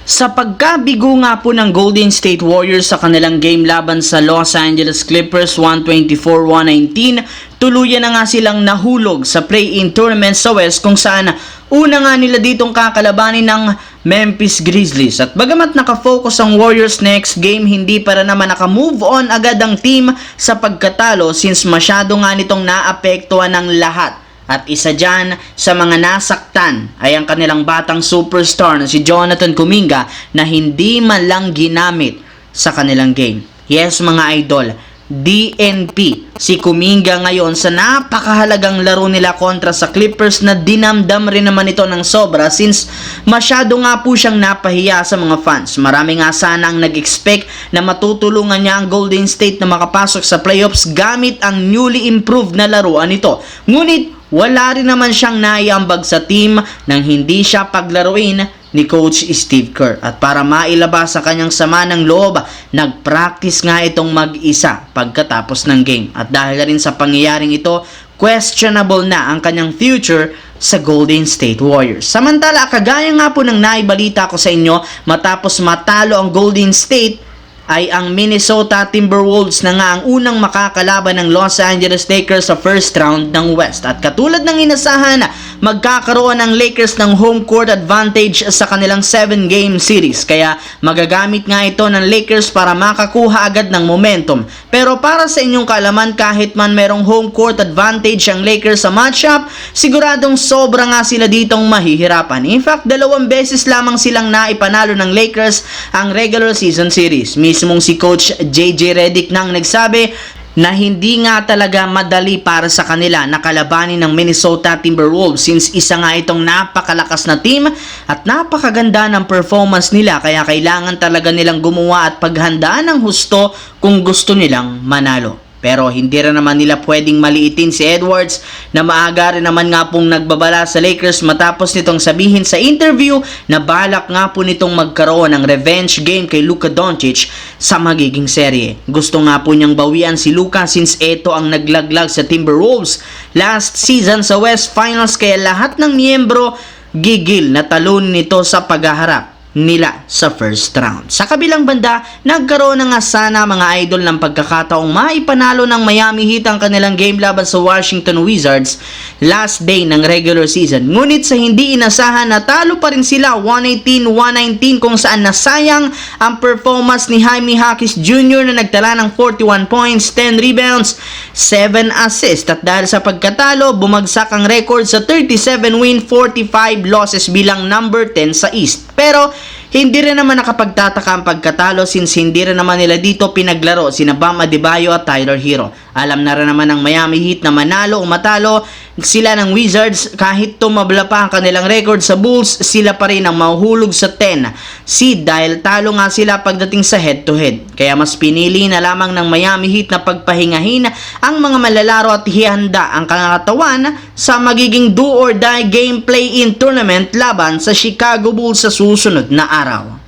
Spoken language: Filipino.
Sa pagkabigo nga po ng Golden State Warriors sa kanilang game laban sa Los Angeles Clippers 124-119, tuluyan na nga silang nahulog sa play-in tournament sa West kung saan una nga nila ditong kakalabanin ng Memphis Grizzlies. At bagamat nakafocus ang Warriors next game, hindi para naman nakamove on agad ang team sa pagkatalo since masyado nga nitong naapektuhan ng lahat. At isa dyan sa mga nasaktan ay ang kanilang batang superstar na si Jonathan Kuminga na hindi man lang ginamit sa kanilang game. Yes mga idol, DNP si Kuminga ngayon sa napakahalagang laro nila kontra sa Clippers na dinamdam rin naman ito ng sobra since masyado nga po siyang napahiya sa mga fans. Marami nga sana ang nag-expect na matutulungan niya ang Golden State na makapasok sa playoffs gamit ang newly improved na laruan nito. Ngunit wala rin naman siyang naiambag sa team nang hindi siya paglaruin ni Coach Steve Kerr. At para mailabas sa kanyang sama ng loob, nag-practice nga itong mag-isa pagkatapos ng game. At dahil rin sa pangyayaring ito, questionable na ang kanyang future sa Golden State Warriors. Samantala, kagaya nga po ng naibalita ko sa inyo, matapos matalo ang Golden State, ay ang Minnesota Timberwolves na nga ang unang makakalaban ng Los Angeles Lakers sa first round ng West. At katulad ng inasahan, magkakaroon ng Lakers ng home court advantage sa kanilang 7-game series. Kaya magagamit nga ito ng Lakers para makakuha agad ng momentum. Pero para sa inyong kaalaman, kahit man merong home court advantage ang Lakers sa matchup, siguradong sobra nga sila ditong mahihirapan. In fact, 2 beses lamang silang naipanalo ng Lakers ang regular season series. Mismong si Coach JJ Redick nang nagsabi na hindi nga talaga madali para sa kanila na kalabanin ng Minnesota Timberwolves since isa nga itong napakalakas na team at napakaganda ng performance nila, kaya kailangan talaga nilang gumawa at paghandaan ng husto kung gusto nilang manalo. Pero hindi rin naman nila pwedeng maliitin si Edwards na maaga rin naman nga pong nagbabala sa Lakers matapos nitong sabihin sa interview na balak nga po nitong magkaroon ng revenge game kay Luka Doncic sa magiging serye. Gusto nga po niyang bawian si Luka since ito ang naglaglag sa Timberwolves last season sa West Finals, kaya lahat ng miyembro gigil na talon nito sa paghaharap nila sa first round. Sa kabilang banda, nagkaroon na nga sana mga idol ng pagkakataong maipanalo ng Miami Heat ang kanilang game laban sa Washington Wizards last day ng regular season. Ngunit sa hindi inasahan, natalo pa rin sila 118-119 kung saan nasayang ang performance ni Jaime Jaquez Jr. na nagtala ng 41 points, 10 rebounds, 7 assists. At dahil sa pagkatalo, bumagsak ang record sa 37 win, 45 losses bilang number 10 sa East. Pero hindi rin naman nakapagtataka ang pagkatalo since hindi rin naman nila dito pinaglaro sina Bam Adebayo at Tyler Hero. Alam na rin naman ng Miami Heat na manalo o matalo sila ng Wizards, kahit tumabla pa ang kanilang record sa Bulls, sila pa rin ang mahuhulog sa 10 seed dahil talo nga sila pagdating sa head-to-head. Kaya mas pinili na lamang ng Miami Heat na pagpahingahin ang mga malalaro at hihanda ang kakatawan sa magiging do-or-die game play-in tournament laban sa Chicago Bulls sa susunod na araw.